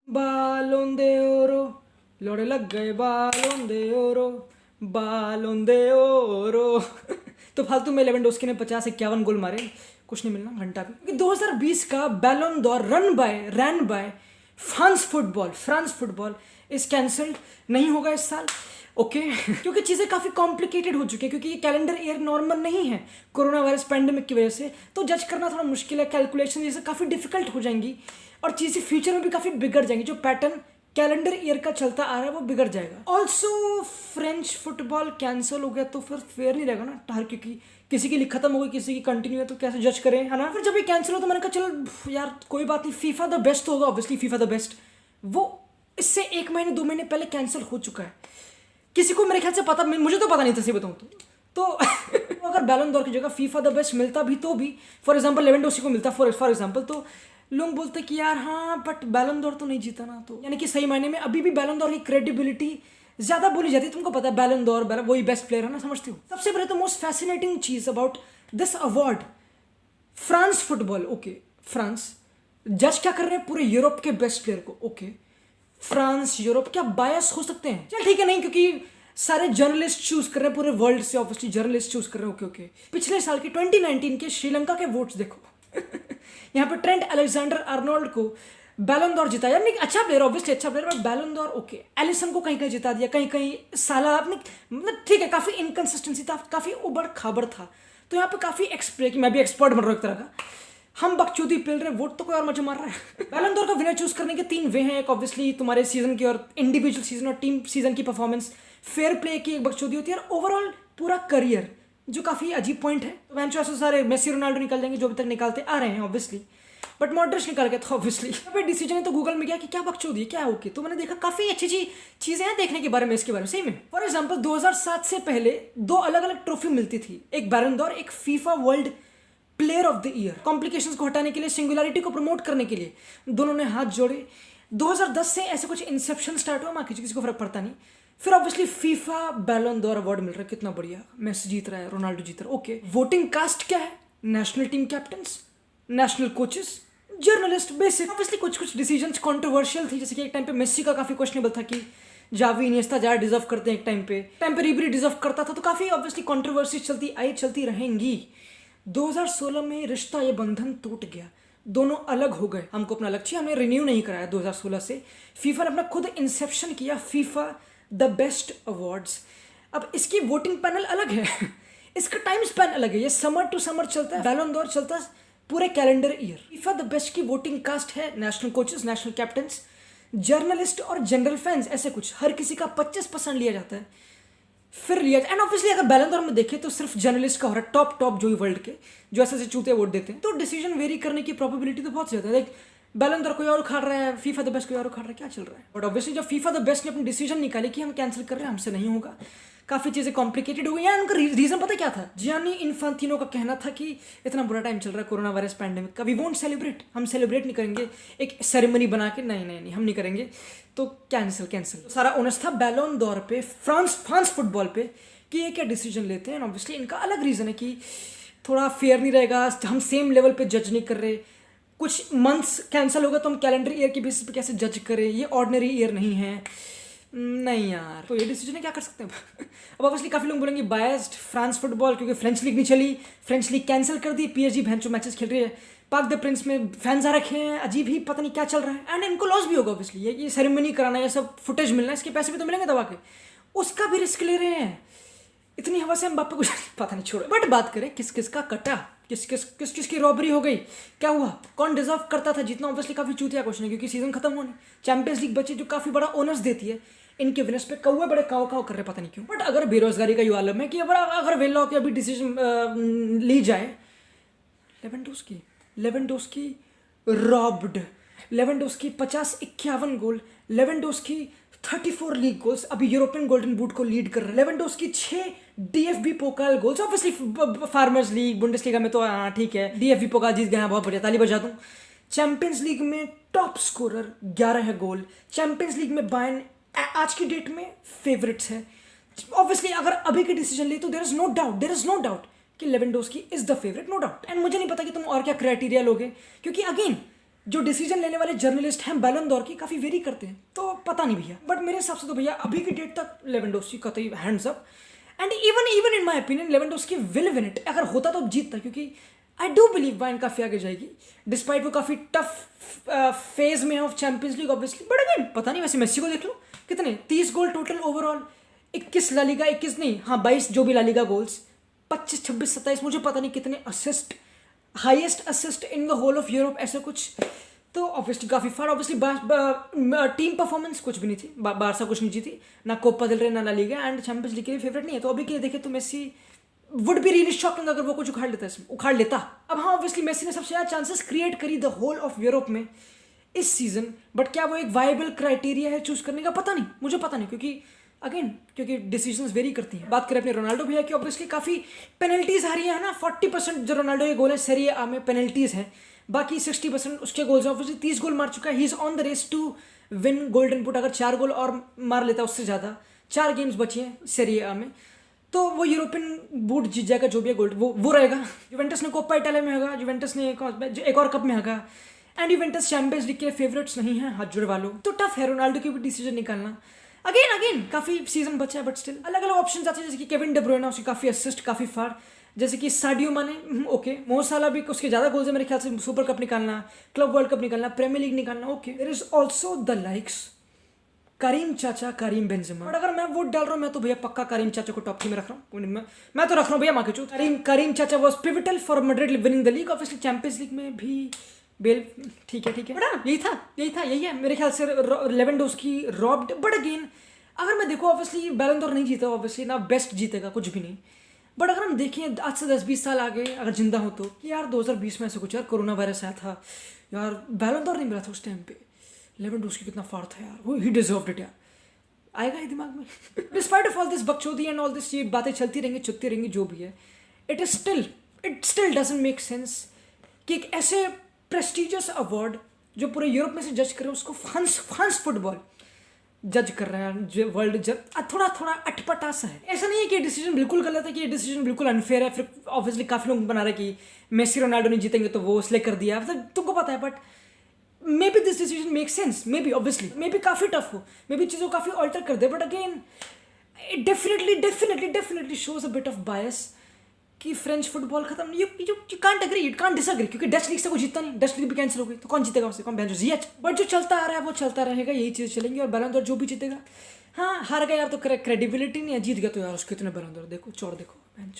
बालों दे ओरो लोड़े लग गए बालों दे ओरो बालों दे ओरो तो फालतू में लेवेंडोस्की ने 50-51 गोल मारे, कुछ नहीं मिलना घंटा भी। क्योंकि 2020 का Ballon door run by France football is cancelled, नहीं होगा इस साल। ओके क्योंकि चीज़ें काफ़ी कॉम्प्लिकेटेड हो चुकी है, क्योंकि ये कैलेंडर ईयर नॉर्मल नहीं है कोरोना वायरस पैंडेमिक की वजह से, तो जज करना थोड़ा मुश्किल है, कैलकुलेशन जैसे काफ़ी डिफिकल्ट हो जाएंगी और चीज़ें फ्यूचर में भी काफ़ी बिगड़ जाएंगी। जो पैटर्न कैलेंडर ईयर का चलता आ रहा है वो बिगड़ जाएगा। ऑल्सो फ्रेंच फुटबॉल कैंसिल हो गया तो फिर फेयर नहीं रहेगा ना हर, क्योंकि किसी की लीग खत्म हो गई किसी की कंटिन्यू है, तो कैसे जज करें, है ना। फिर जब ये कैंसिल हो तो मैंने कहा चल यार कोई बात नहीं, फीफा द बेस्ट होगा, ऑब्वियसली फीफा द बेस्ट। वो इससे 1 महीने 2 महीने पहले कैंसिल हो चुका है, किसी को मेरे ख्याल से पता, मुझे तो पता नहीं था सही बताऊँ तो अगर बैलन डोर की जगह फीफा द बेस्ट मिलता भी तो भी फॉर एग्जांपल लेवेंडोस्की को मिलता फॉर एग्जांपल, तो लोग बोलते कि यार हाँ बट बैलन डोर तो नहीं जीता ना, तो यानी कि सही मायने में अभी भी बैलन डोर की क्रेडिबिलिटी ज्यादा बोली जाती है। तुमको पता है बैलन डोर वही बेस्ट प्लेयर है ना, समझती हो। सबसे पहले तो मोस्ट फैसिनेटिंग चीज about this award, France football, okay France जज क्या कर रहे हैं, पूरे यूरोप के बेस्ट प्लेयर को। ओके फ्रांस यूरोप, क्या बायस हो सकते हैं? चल ठीक है, नहीं क्योंकि सारे जर्नलिस्ट चूज कर रहे हैं पूरे वर्ल्ड से, ऑब्वियसली जर्नलिस्ट चूज कर रहे हैं। ओके ओके पिछले साल के 2019 के श्रीलंका के वोट्स देखो यहाँ पे ट्रेंट अलेक्जेंडर आर्नोल्ड को बैलन डोर जिताया, यानी अच्छा प्लेयर, ऑब्वियसली अच्छा player, but Ballon d'Or okay. Alisson को कहीं कहीं जिता दिया, कहीं कहीं साला आपने, मतलब ठीक है काफी इनकंसिस्टेंसी था, काफी उबड़ खाबड़ था, तो यहाँ पे काफी एक्सप्रे कि मैं भी एक्सपर्ट बन रहा हूँ एक तरह का, हम बकचोदी पेल रहे हैं, वोट तो कोई और मजा मार रहा है। बैलन डोर का विनर चूज करने के 3 वे हैं, एक ऑब्वियसली तुम्हारे सीजन की और इंडिविजुअल सीजन और टीम सीजन की परफॉर्मेंस, फेयर प्ले की एक बकचोदी होती है, और ओवरऑल पूरा करियर, जो काफी अजीब पॉइंट है। तो मैंने ऐसे सारे मेसी रोनाल्डो निकल जाएंगे जो अभी तक निकालते आ रहे हैं ऑब्वियसली, बट मॉडरिच निकल गया था ऑब्वियसली। अभी डिसीजन है तो गूगल में गया कि क्या बकचोदी है क्या है, ओके तो मैंने देखा काफी अच्छी चीजें हैं देखने के बारे में, इसके बारे में सही में। फॉर एग्जाम्पल 2007 से पहले 2 अलग अलग ट्रॉफी मिलती थी, एक बैलन डोर एक FIFA world player of the year. Complications को हटाने के लिए, सिंगुलैरिटी को प्रमोट करने के लिए दोनों ने हाथ जोड़े। 2010 से ऐसे कुछ इंसेप्शन स्टार्ट हुआ, किसी को फर्क पड़ता नहीं। फिर obviously FIFA Ballon d'Or award मिल रहा है, कितना बढ़िया, मेसी जीत रहा है, रोनाल्डो जीत रहा है। ओके वोटिंग कास्ट क्या है, national team captains, national coaches, journalist, basic. Obviously कुछ डिसीजंस कंट्रोवर्शियल थी, जैसे कि एक टाइम पे मेसी का काफी क्वेश्चनेबल था कि जावी इनिएस्टा ज्यादा डिजर्व करते हैं, एक टाइम पे रिबेरी डिजर्व करता था, तो काफी ऑब्वियसली कंट्रोवर्सी चलती रहेंगी। 2016 में रिश्ता ये बंधन टूट गया, दोनों अलग हो गए, हमको अपना लक्ष्य हमने रिन्यू नहीं कराया 2016 से। फीफा ने अपना खुद इंसेप्शन किया, फीफा द बेस्ट अवार्ड्स। अब इसकी वोटिंग पैनल अलग है इसका टाइम स्पैन अलग है, ये समर टू समर चलता है, बैलन डोर चलता है पूरे calendar year. FIFA the best की वोटिंग कास्ट है national coaches, national captains, journalist और जनरल फैंस, ऐसे कुछ हर किसी का 25% लिया जाता है। फिर लिया, एंड ऑब्वियसली अगर बैलन डोर में देखें तो सिर्फ जर्नलिस्ट का हो रहा है, टॉप जो ही वर्ल्ड के जो ऐसे चूते वोट देते हैं, तो डिसीजन वेरी करने की प्रोबेबिलिटी तो बहुत ज्यादा है। लाइक बैलन डोर कोई और उखाड़ रहा है, फीफा द बेस्ट कोई और उखाड़ रहा है, क्या चल रहा है। बट ऑब्वियसली जब फीफा द बेस्ट ने अपनी डिसीजन निकाली कि हम कैंसिल कर रहे हैं, हमसे नहीं होगा, काफी चीजें कॉम्प्लिकेटेड हो गई। उनका रीजन पता क्या था, जियानी इन्फांटिनो का कहना था कि इतना बुरा टाइम चल रहा है कोरोना वायरस पैंडेमिक का, वी वोंट सेलिब्रेट, हम सेलिब्रेट नहीं करेंगे एक सेरेमनी बना के, नहीं हम नहीं करेंगे, तो कैंसिल। सारा ओनस था बैलन डोर पे, फ्रांस फुटबॉल पे, कि ये क्या डिसीजन लेते हैं। ऑब्वियसली इनका अलग रीजन है कि थोड़ा फेयर नहीं रहेगा, हम सेम लेवल पे जज नहीं कर रहे, कुछ मंथ्स कैंसिल होगा तो हम कैलेंडर ईयर के बेसिस पे कैसे जज करें, ये ऑर्डिनरी ईयर नहीं है, नहीं यार, तो ये डिसीजन है, क्या कर सकते हैं अब ऑब्वियसली काफी लोग बोलेंगे बायस्ड फ्रांस फुटबॉल, क्योंकि फ्रेंच लीग नहीं चली, फ्रेंच लीग कैंसिल कर दी, PSG भैंचो मैचेस खेल रही है, पार्क द प्रिंस में फैंस आ रखे हैं, अजीब ही पता नहीं क्या चल रहा है, एंड इनको लॉस भी होगा ऑब्वियसली, ये सेरेमनी कराना, ये सब फुटेज मिलना, इसके पैसे भी तो मिलेंगे दबा के, उसका भी रिस्क ले रहे हैं। इतनी हवा से हम बाप पे कुछ पता नहीं छोड़ो। बट बात करें किस का कटा, किस की रॉबरी हो गई, क्या हुआ, कौन डिजर्व करता था जीतना, ऑब्वियसली काफी चूतिया क्वेश्चन है, क्योंकि सीजन खत्म होने, चैंपियंस लीग बची जो काफी बड़ा ओनर्स देती है, इनके विनर्स पे कौवे बड़े काव कर रहे पता नहीं क्यों। बट अगर बेरोजगारी का युवा आलम है कि अगर वेल के अभी डिसीजन ली जाए, Lewandowski robbed, Lewandowski 50-51 goal, Lewandowski 34 league goals, अभी यूरोपियन गोल्डन बूट को लीड कर रहे हैं, Lewandowski 6 DFB Pokal goals, obviously farmers league Bundesliga में तो ठीक है, DFB पोकाल जीत गए हैं, बहुत बढ़िया, ताली बजा दूं। चैंपियंस लीग में टॉप स्कोरर 11 है गोल, चैंपियंस लीग में बायर्न आज की डेट में फेवरेट्स है। ऑब्वियसली अगर अभी की डिसीजन ली तो देयर इज नो डाउट कि Lewandowski is the favourite, no doubt. And मुझे नहीं पता कि तुम और क्या क्राइटेरिया लोगे, क्योंकि अगेन जो डिसीजन लेने वाले जर्नलिस्ट हैं बैलन डोर की काफ़ी वेरी करते हैं, तो पता नहीं भैया, बट मेरे हिसाब से तो भैया अभी की डेट तक लेवेंडोस्की कतई hands up. And even in my opinion Lewandowski will win it. अगर होता तो जीतता, क्योंकि आई डू बिलीव बायर्न काफ़ी आगे जाएगी, डिस्पाइट वो काफ़ी टफ फेज में of champions league obviously. But again पता नहीं, वैसे मेसी को देख लो कितने 30 गोल टोटल ओवरऑल, 21 लालीगा, 21 नहीं हाँ 22 जो भी लालीगा गोल्स, 25 26 27 मुझे पता नहीं कितने assist, highest assist in the whole of Europe ऐसा कुछ। तो ऑब्वियसली काफ़ी फार, ऑब्वियसली टीम परफॉर्मेंस कुछ भी नहीं थी, बारसा कुछ नहीं जीती, ना कोपा दिल रे ना La Liga, and Champions League के लिए फेवरेट नहीं है। तो अभी के लिए देखे तो Messi would be really shocking अगर वो कुछ उखाड़ लेता। अब हाँ ऑब्वियसली मेसी ने सबसे ज़्यादा चांसेस क्रिएट करी द होल ऑफ यूरोप में इस सीजन, बट क्या वो एक वाइबल क्राइटेरिया है चूज करने का, पता नहीं, मुझे पता नहीं, क्योंकि डिसीजंस वेरी करती हैं। बात करें अपने रोनाल्डो भैया की, ऑब्वियसली काफ़ी पेनल्टीज आ रही है ना, 40% जो रोनाल्डो के गोल है सेरिए आ में पेनल्टीज हैं, बाकी 60% उसके गोल्स हैं। ऑब्वियसली 30 गोल मार चुका है, he is on the race to win golden boot. अगर 4 गोल और मार लेता उससे ज़्यादा, 4 गेम्स बची हैं सेरिए आ में, तो वो यूरोपियन बूट जीत जाएगा, जो भी है गोल्ड वो रहेगा। यूवेंटस ने कोपा इटालिया में होगा, यूवेंटस ने एक और कप में होगा, एंड यूवेंटस चैंपियंस लीग के फेवरेट्स नहीं है, हाथ जुड़े वालों। तो टफ है रोनाल्डो की भी डिसीजन निकालना। अगेन काफ़ी सीजन बचा है, बट स्टिल अलग अलग ऑप्शन आते हैं, जैसे कि केविन डे ब्रुयना, उसकी काफ़ी असिस्ट काफ़ी फार, जैसे कि साडियो माने, ओके, मोहम्मद साला भी उसके ज़्यादा गोल्स है मेरे ख्याल से, सुपर कप निकालना, क्लब वर्ल्ड कप निकालना, प्रीमियर लीग निकालना, okay. There is also the likes Karim चाचा, करीम बेंजेमा। बट अगर मैं वोट डाल रहा हूँ, मैं तो भैया पक्का करीम चाचा को टॉप 3 में रख रहा हूँ। मैं तो रख रहा हूँ भैया माँ के चूत। करीम चाचा was pivotal for Madrid winning the league, obviously champions league में भी बेल, ठीक है बट यही है मेरे ख्याल से। लेवेंडोस्की रॉब्ड, बट अगेन अगर मैं देखो ऑब्वियसली बैलन डोर नहीं जीता, ऑब्वियसली ना बेस्ट जीतेगा कुछ भी नहीं, बट अगर हम देखें आज से 10-20 साल आगे अगर जिंदा हो तो, कि यार 2020 में ऐसा कुछ, यार कोरोना वायरस आया था यार, बैलन डोर नहीं मिला था उस टाइम पे, लेवेंडोस्की कितना फार था यार, वो ही डिजर्व्ड इट यार, आएगा ही दिमाग में। डिस्पाइट ऑफ ऑल दिस बकचोदी एंड ऑल दिस, ये बातें चलती रहेंगी चुपती रहेंगी जो भी है, it still doesn't make sense कि एक ऐसे प्रेस्टिजियस अवार्ड जो पूरे यूरोप में से जज कर रहे हैं, उसको फ्रांस फुटबॉल जज कर रहे हैं, जो वर्ल्ड जज, थोड़ा अटपटा सा है। ऐसा नहीं है कि ये डिसीजन बिल्कुल गलत है, कि ये डिसीजन बिल्कुल अनफेयर है, फिर ऑब्वियसली काफ़ी लोग बना रहे हैं कि मेसी रोनाल्डो नहीं जीतेंगे तो वो इसलिए कर दिया, मतलब तुमको पता है, but maybe this decision make sense, maybe obviously, maybe काफ़ी टफ हो, मे बी चीज़ों काफ़ी ऑल्टर कर दे, but again it definitely shows a bit of bias कि फ्रेंच फुटबॉल खत्म, you can't agree, you can't disagree, क्योंकि Dutch league से कोई जीतता नहीं, डच लीग भी कैंसिल हो गई, तो कौन जीतेगा उससे, कौन बहन जीएच। बट जो चलता आ रहा है वो चलता रहेगा, यही चीज़ चलेंगी, और बैलन डोर जो भी जीतेगा, हाँ हार गया यार तो क्रेडिबिलिटी नहीं है, जीत गया तो यार उसके इतने बैलन डोर देखो, चौड़ देखो बहन।